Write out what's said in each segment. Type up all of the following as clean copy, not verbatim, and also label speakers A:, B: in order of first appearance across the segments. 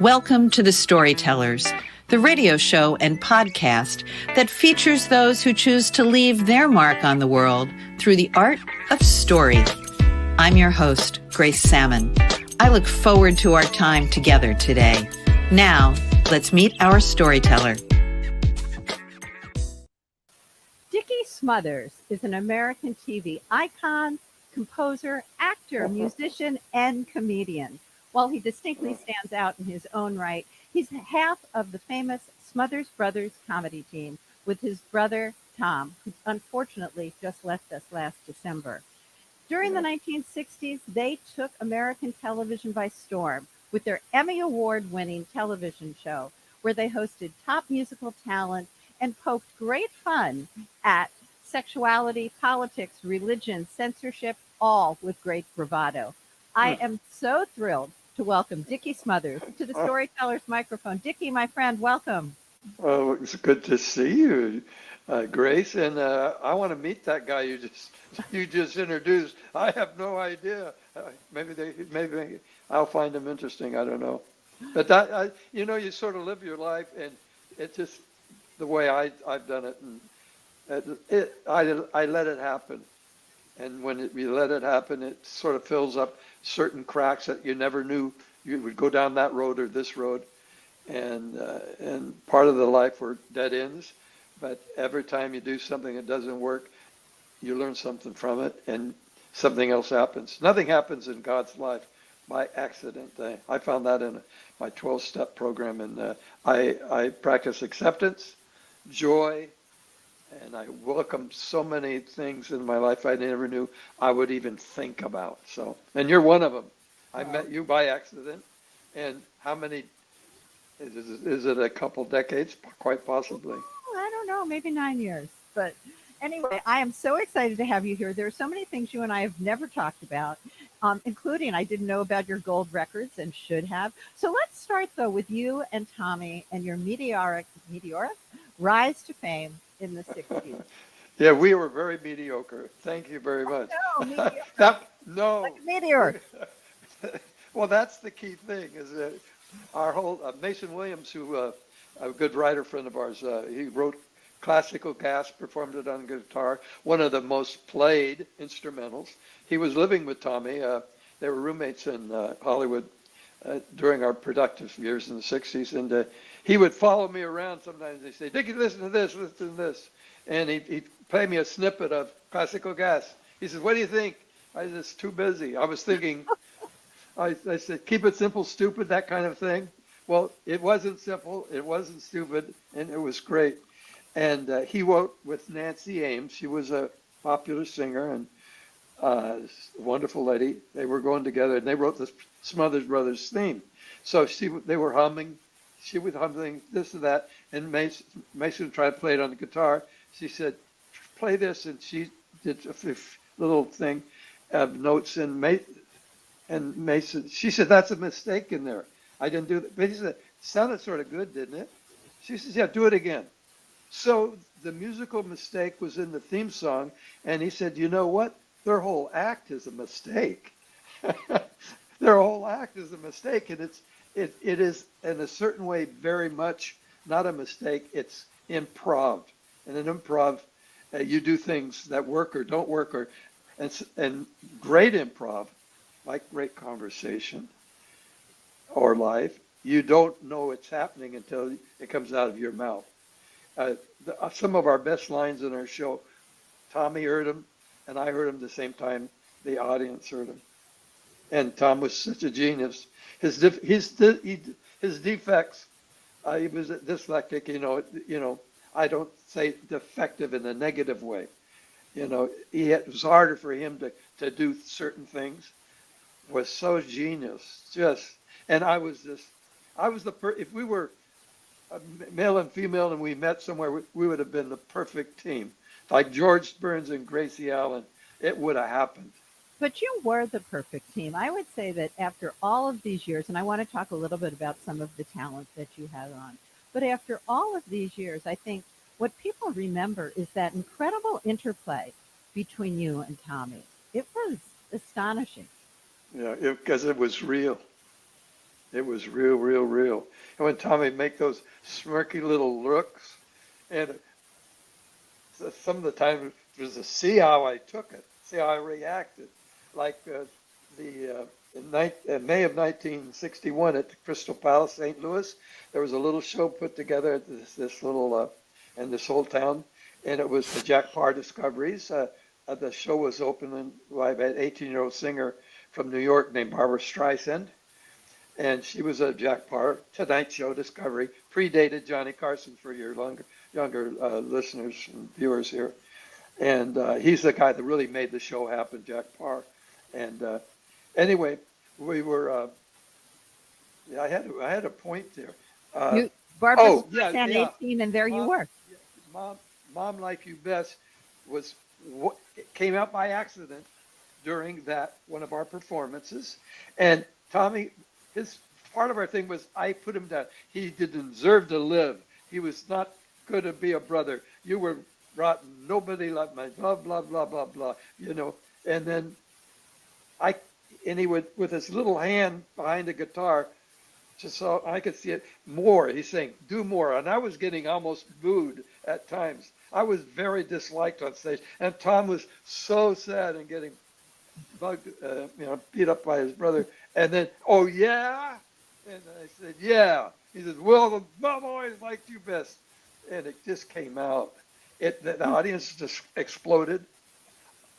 A: Welcome to the Storytellers, the radio show and podcast that features those who choose to leave their mark on the world through the art of story. I'm your host, Grace Sammon. I look forward to our time together today. Now, let's meet our storyteller.
B: Dickie Smothers is an American TV icon, composer, actor, musician, and comedian. While he distinctly stands out in his own right, he's half of the famous Smothers Brothers Comedy Team with his brother, Tom, who unfortunately just left us last December. During the 1960s, they took American television by storm with their Emmy Award-winning television show, where they hosted top musical talent and poked great fun at sexuality, politics, religion, censorship, all with great bravado. I am so thrilled to welcome Dickie Smothers to the Storytellers microphone. Dickie, my friend, welcome.
C: Oh, it's good to see you, Grace. And I want to meet that guy you just introduced. I have no idea. Maybe I'll find him interesting. I don't know. But that you sort of live your life, and it's just the way I've done it, and I let it happen. And when you let it happen, it sort of fills up certain cracks that you never knew you would go down that road or this road. And part of the life were dead ends. But every time you do something that doesn't work, you learn something from it, and something else happens. Nothing happens in God's life by accident. I found that in my 12-step program, and I practice acceptance, joy, and I welcome so many things in my life I never knew I would even think about. So, and you're one of them. I met you by accident. And how many, is it a couple decades? Quite possibly.
B: I don't know, maybe 9 years. But anyway, I am so excited to have you here. There are so many things you and I have never talked about, including I didn't know about your gold records and should have. So let's start, though, with you and Tommy and your meteoric rise to fame in the 60s.
C: Yeah, we were very mediocre. Thank you very much.
B: No, mediocre.
C: No.
B: Like a meteor.
C: Well, that's the key thing, is that our whole, Mason Williams, who, a good writer friend of ours, he wrote classical gas, performed it on guitar, one of the most played instrumentals. He was living with Tommy. They were roommates in Hollywood during our productive years in the 60s. And he would follow me around sometimes. He'd say, Dickie, listen to this, listen to this. And he'd play me a snippet of classical gas. He says, what do you think? I said, it's too busy. I was thinking, I said, keep it simple, stupid, that kind of thing. Well, it wasn't simple, it wasn't stupid, and it was great. And he wrote with Nancy Ames. She was a popular singer and a wonderful lady. They were going together, and they wrote the Smothers Brothers theme. So they were humming. She was humming this and that, and Mason tried to play it on the guitar. She said, play this, and she did a little thing of notes, and Mason, she said, that's a mistake in there. I didn't do that. But he said, it sounded sort of good, didn't it? She says, yeah, do it again. So the musical mistake was in the theme song, and he said, you know what? Their whole act is a mistake. Their whole act is a mistake, and it is in a certain way very much not a mistake. It's improv, and in improv, you do things that work or don't work, and great improv, like great conversation or life, you don't know it's happening until it comes out of your mouth. Some of our best lines in our show, Tommy heard them, and I heard them the same time the audience heard them. And Tom was such a genius. His defects, he was dyslexic. You know, I don't say defective in a negative way. You know, it was harder for him to do certain things. Was so genius, and I was if we were male and female and we met somewhere, we would have been the perfect team, like George Burns and Gracie Allen. It would have happened.
B: But you were the perfect team. I would say that after all of these years, and I want to talk a little bit about some of the talent that you had on, but after all of these years, I think what people remember is that incredible interplay between you and Tommy. It was astonishing.
C: Yeah, because it was real. It was real, real, real. And when Tommy make those smirky little looks, and some of the time it was to see how I took it, see how I reacted. Like in May of 1961 at the Crystal Palace, St. Louis, there was a little show put together at this little, in this whole town, and it was the Jack Parr Discoveries. The show was opened by an 18-year-old singer from New York named Barbara Streisand, and she was a Jack Parr Tonight Show Discovery, predated Johnny Carson for your younger listeners and viewers here. And he's the guy that really made the show happen, Jack Parr. And anyway, we were. I had a point there.
B: Barbara Streisand, 18, and there you were.
C: Mom Like You Best came out by accident during one of our performances, and Tommy, his part of our thing was I put him down. He didn't deserve to live. He was not good to be a brother. You were rotten. Nobody loved me. Blah blah blah blah blah. And then he would, with his little hand behind the guitar, just so I could see it more. He's saying, "Do more," and I was getting almost booed at times. I was very disliked on stage, and Tom was so sad and getting bugged, beat up by his brother. And then, "Oh yeah," and I said, "Yeah." He says, "Well, the mom always liked you best," and it just came out. The audience just exploded.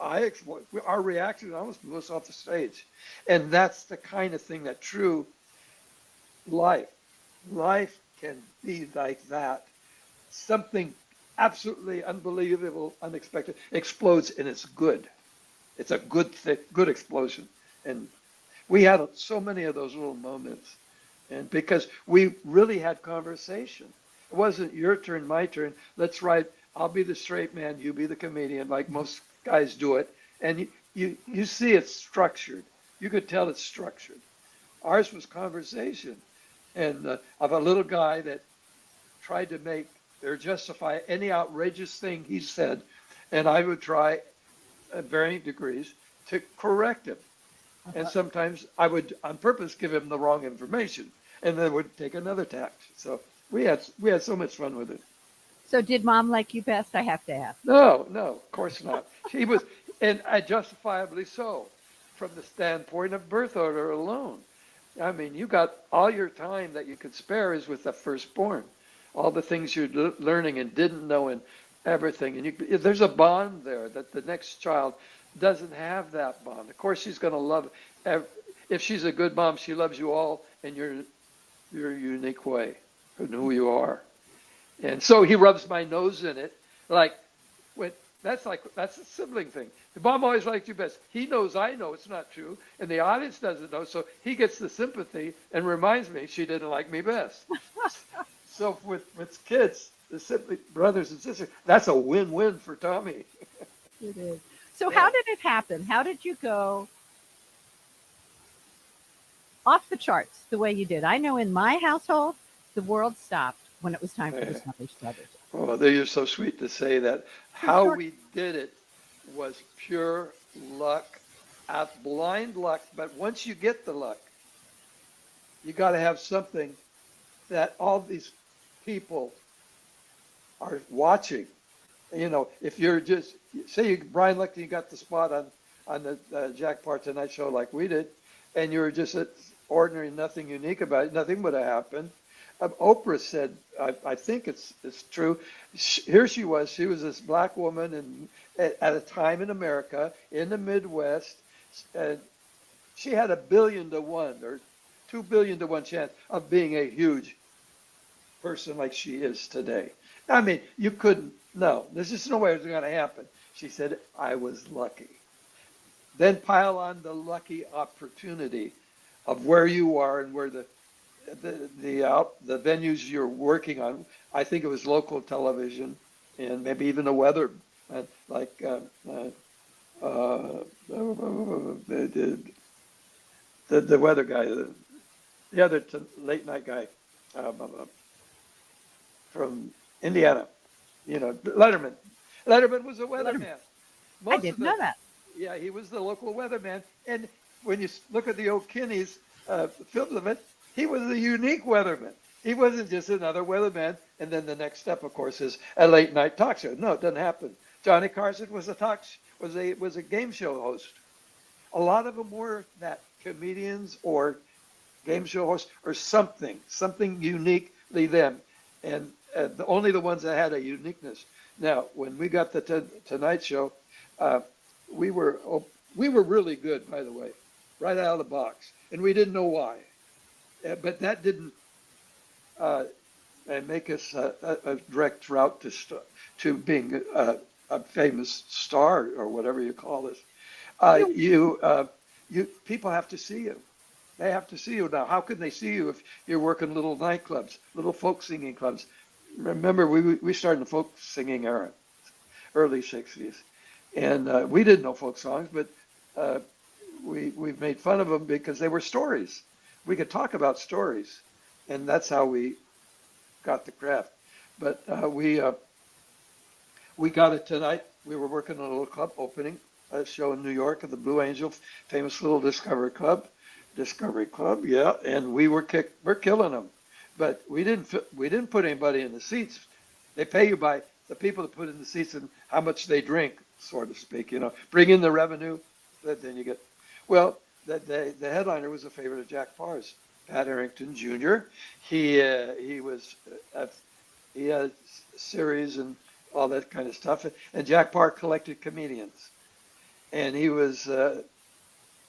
C: Our reaction almost blew us off the stage, and that's the kind of thing that true life can be like that. Something absolutely unbelievable, unexpected explodes, and it's good. It's a good thing, good explosion. And we had so many of those little moments, and because we really had conversation. It wasn't your turn, my turn. Let's write. I'll be the straight man, you be the comedian, like most guys do it. And you see it's structured. You could tell it's structured. Ours was conversation, and of a little guy that tried to make or justify any outrageous thing he said, and I would try at varying degrees to correct him. And sometimes I would on purpose give him the wrong information, and then would take another tack. So we had so much fun with it.
B: So did Mom like you best? I have to ask.
C: No, of course not. She was, and justifiably so, from the standpoint of birth order alone. I mean, you got all your time that you could spare is with the firstborn, all the things you're learning and didn't know and everything. And there's a bond there that the next child doesn't have that bond. Of course, she's going to love. If she's a good mom, she loves you all in your unique way, and who you are. And so he rubs my nose in it, that's a sibling thing. The mom always liked you best. He knows I know it's not true, and the audience doesn't know, so he gets the sympathy and reminds me she didn't like me best. So with kids, the sibling brothers and sisters, that's a win-win for Tommy.
B: It is. So how did it happen? How did you go off the charts the way you did? I know in my household, the world stopped when it was time for the Smothers Brothers.
C: Oh, you're so sweet to say that. How we did it was pure luck, blind luck. But once you get the luck, you got to have something that all these people are watching. If you're just, say Brian Lecter, you got the spot on the Jack Parr Tonight Show like we did, and you were just ordinary, nothing unique about it, nothing would have happened. Oprah said, I think it's true. Here she was this black woman, and at a time in America, in the Midwest, and she had 1 billion to 1 or 2 billion to 1 chance of being a huge person like she is today. I mean, you couldn't. No, there's just no way it was going to happen. She said, I was lucky. Then pile on the lucky opportunity of where you are and where the venues you're working on. I think it was local television and maybe even the weather, like the weather guy, the other late night guy from Indiana, Letterman. Letterman was a weatherman.
B: I didn't know that.
C: Yeah, he was the local weatherman. And when you look at the O'Kinney's films of it, He was a unique weatherman. He wasn't just another weatherman. And then the next step, of course, is a late night talk show. No, it doesn't happen. Johnny Carson was a game show host. A lot of them were that, comedians or game show hosts or something uniquely them, and only the ones that had a uniqueness. Now, when we got the Tonight Show, we were really good, by the way, right out of the box, and we didn't know why. But that didn't make us a direct route to being a famous star or whatever you call this. People have to see you. They have to see you now. How can they see you if you're working little nightclubs, little folk singing clubs? Remember, we started in the folk singing era, early '60s, and we didn't know folk songs, but we made fun of them because they were stories. We could talk about stories, and that's how we got the craft. But we got it tonight. We were working on a little club opening a show in New York at the Blue Angel, famous little Discovery Club, yeah. And we're killing them, but we didn't put anybody in the seats. They pay you by the people that put in the seats and how much they drink, so to speak. Bring in the revenue, then you get. Well, the headliner was a favorite of Jack Parr's, Pat Arrington Jr. He had a series and all that kind of stuff, and Jack Parr collected comedians, and he was.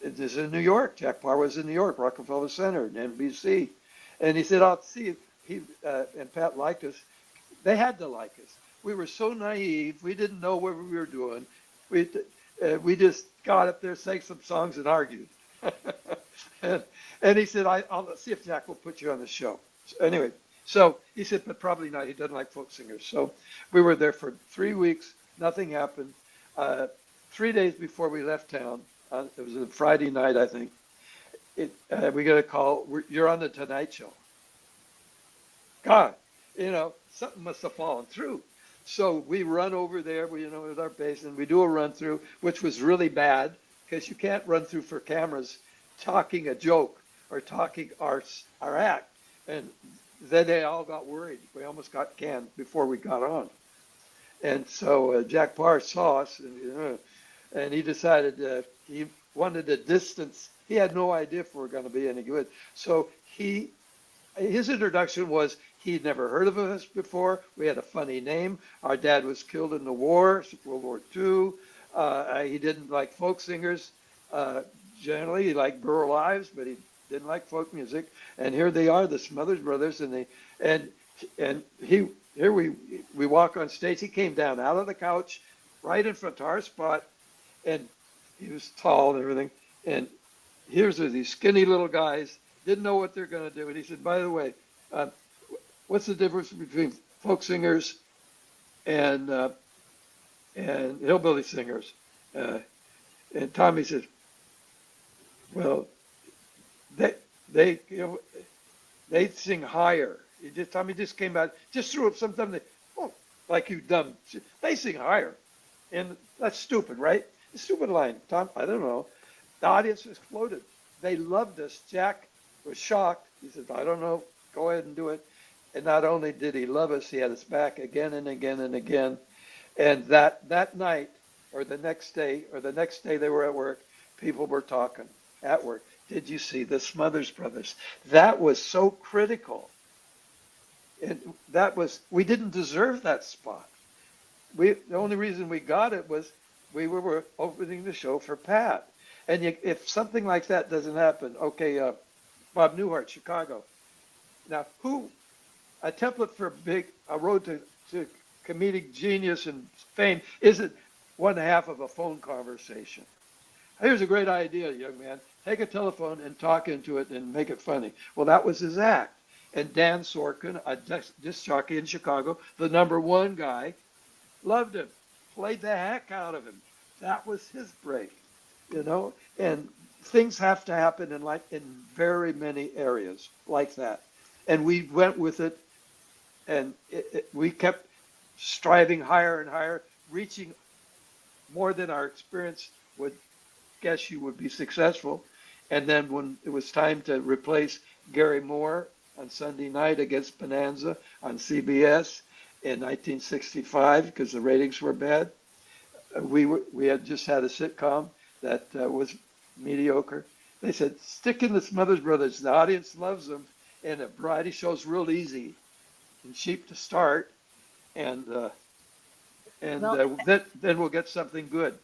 C: It is in New York. Jack Parr was in New York, Rockefeller Center, and NBC. And he said, I'll see if and Pat liked us. They had to like us. We were so naive. We didn't know what we were doing. We just got up there, sang some songs, and argued. and he said, I'll see if Jack will put you on the show. So anyway, so he said, but probably not. He doesn't like folk singers. So we were there for 3 weeks. Nothing happened. 3 days before we left town, it was a Friday night, I think. We got a call. You're on the Tonight Show. God, something must have fallen through. So we run over there, with our bass, and we do a run through, which was really bad because you can't run through for cameras talking a joke or talking our act. And then they all got worried. We almost got canned before we got on. And so Jack Parr saw us, and he decided he wanted a distance. He had no idea if we were going to be any good. So his introduction was he'd never heard of us before. We had a funny name. Our dad was killed in the war, World War II. He didn't like folk singers. Generally, he liked Burl Ives, but he didn't like folk music. And here they are, the Smothers Brothers, and we walk on stage. He came down out of the couch, right in front of our spot, and he was tall and everything. And here's these skinny little guys, didn't know what they're going to do. And he said, by the way, what's the difference between folk singers and hillbilly singers? And Tommy said, well, they sing higher. Tommy just came out, just threw up something. Like you dumb. They sing higher. And that's stupid, right? A stupid line. Tom, I don't know. The audience exploded. They loved us. Jack was shocked. He said, I don't know. Go ahead and do it. And not only did he love us, he had us back again and again and again. And that night or the next day they were at work, people were talking at work. Did you see the Smothers Brothers? That was so critical. And we didn't deserve that spot. The only reason we got it was we were opening the show for Pat. And if something like that doesn't happen, okay, Bob Newhart, Chicago. Now, a template for a road to comedic genius and fame isn't one half of a phone conversation. Here's a great idea, young man. Take a telephone and talk into it and make it funny. Well, that was his act. And Dan Sorkin, a disc jockey in Chicago, the #1 guy, loved him, played the heck out of him. That was his break, and things have to happen in very many areas like that. And we went with it, and we kept striving higher and higher, reaching more than our experience would guess you would be successful. And then when it was time to replace Gary Moore on Sunday night against Bonanza on CBS in 1965 because the ratings were bad. We had just had a sitcom that was mediocre. They said, stick in the Smothers Brothers. The audience loves them, and a variety show's real easy and cheap to start, and then we'll get something good.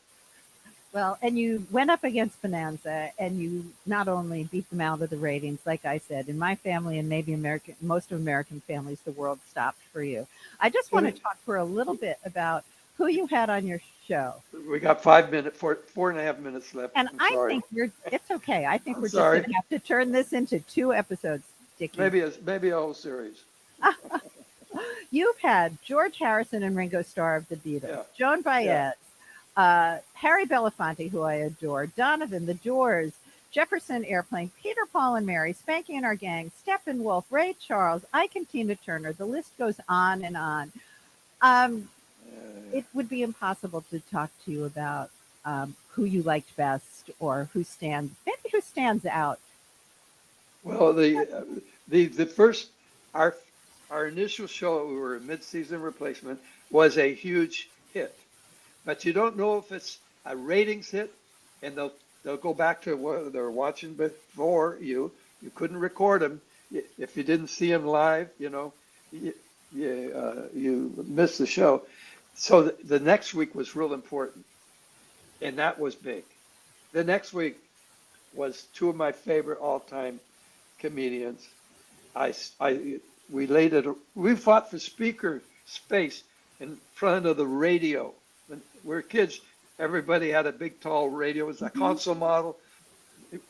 B: Well, and you went up against Bonanza, and you not only beat them out of the ratings, like I said, in my family and maybe most of American families, the world stopped for you. I just want to talk for a little bit about who you had on your show.
C: We got 5 minutes, 4.5 minutes left.
B: And I think it's okay. I think we're just going to have to turn this into 2 episodes, Dickie.
C: Maybe a whole series.
B: You've had George Harrison and Ringo Starr of the Beatles, Joan Baez, Harry Belafonte, who I adore, Donovan, The Doors, Jefferson Airplane, Peter, Paul and Mary, Spanky and Our Gang, Steppenwolf, Ray Charles, Ike and Tina Turner. The list goes on and on. It would be impossible to talk to you about who you liked best or who stands out.
C: Well, the first our initial show, we were a mid-season replacement, was a huge hit. But you don't know if it's a ratings hit, and they'll go back to what they were watching before you. You couldn't record them if you didn't see them live. You missed the show. So the next week was real important, and that was big. The next week was 2 of my favorite all-time comedians. We fought for speaker space in front of the radio. When we were kids, everybody had a big, tall radio. It was a console model.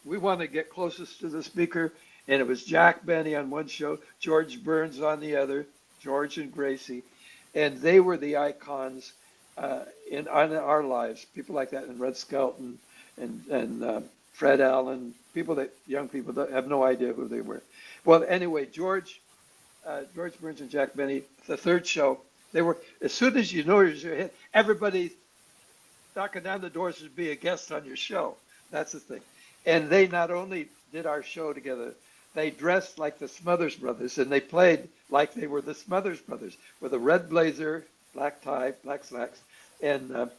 C: We wanted to get closest to the speaker, and it was Jack Benny on one show, George Burns on the other, George and Gracie, and they were the icons on our lives. People like that, and Red Skelton, and Fred Allen, young people that have no idea who they were. Well, anyway, George Burns and Jack Benny, the third show, they were, as soon as you know you're hit, everybody knocking down the doors to be a guest on your show. That's the thing. And they not only did our show together, they dressed like the Smothers Brothers, and they played like they were the Smothers Brothers with a red blazer, black tie, black slacks, and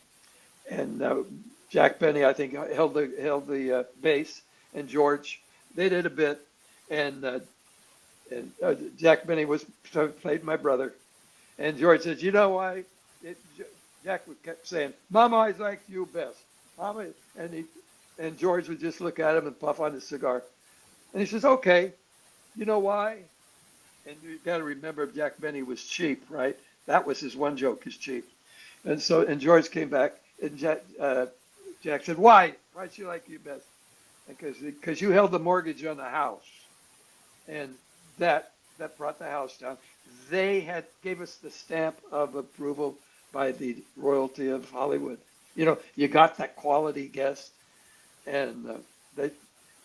C: Jack Benny, I think, held the bass, and George, they did a bit, and Jack Benny played my brother, and George said, you know why? Jack kept saying, Mama always liked you best. Mama, and George would just look at him and puff on his cigar. And he says, okay, you know why? And you got to remember, Jack Benny was cheap, right? That was his one joke, is cheap. And George came back, and Jack said, why'd she like you best? Because you held the mortgage on the house. And that brought the house down. They gave us the stamp of approval by the royalty of Hollywood. You got that quality guest, and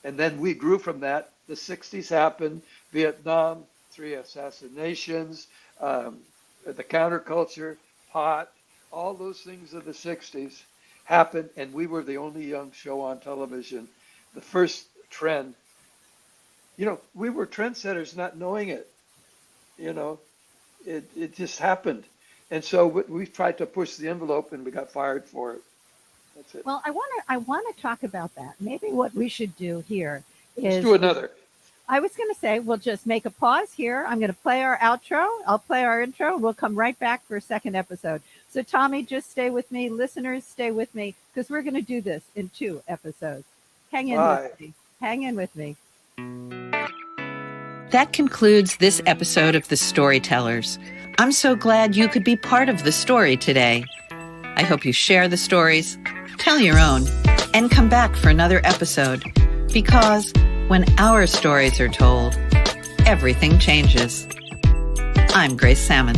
C: then we grew from that. The 60s happened, Vietnam, 3 assassinations, the counterculture, pot, all those things of the 60s happened, and we were the only young show on television. The first trend, we were trendsetters not knowing it. It just happened. And so we tried to push the envelope, and we got fired for it. That's it.
B: Well, I want to talk about that. Maybe what we should do here is...
C: Let's do another.
B: I was going to say, we'll just make a pause here. I'm going to play our outro. I'll play our intro. We'll come right back for a second episode. So, Tommy, just stay with me. Listeners, stay with me, because we're going to do this in 2 episodes. Hang in with me. Hang in with me.
A: That concludes this episode of The Storytellers. I'm so glad you could be part of the story today. I hope you share the stories, tell your own, and come back for another episode, because when our stories are told, everything changes. I'm Grace Sammon.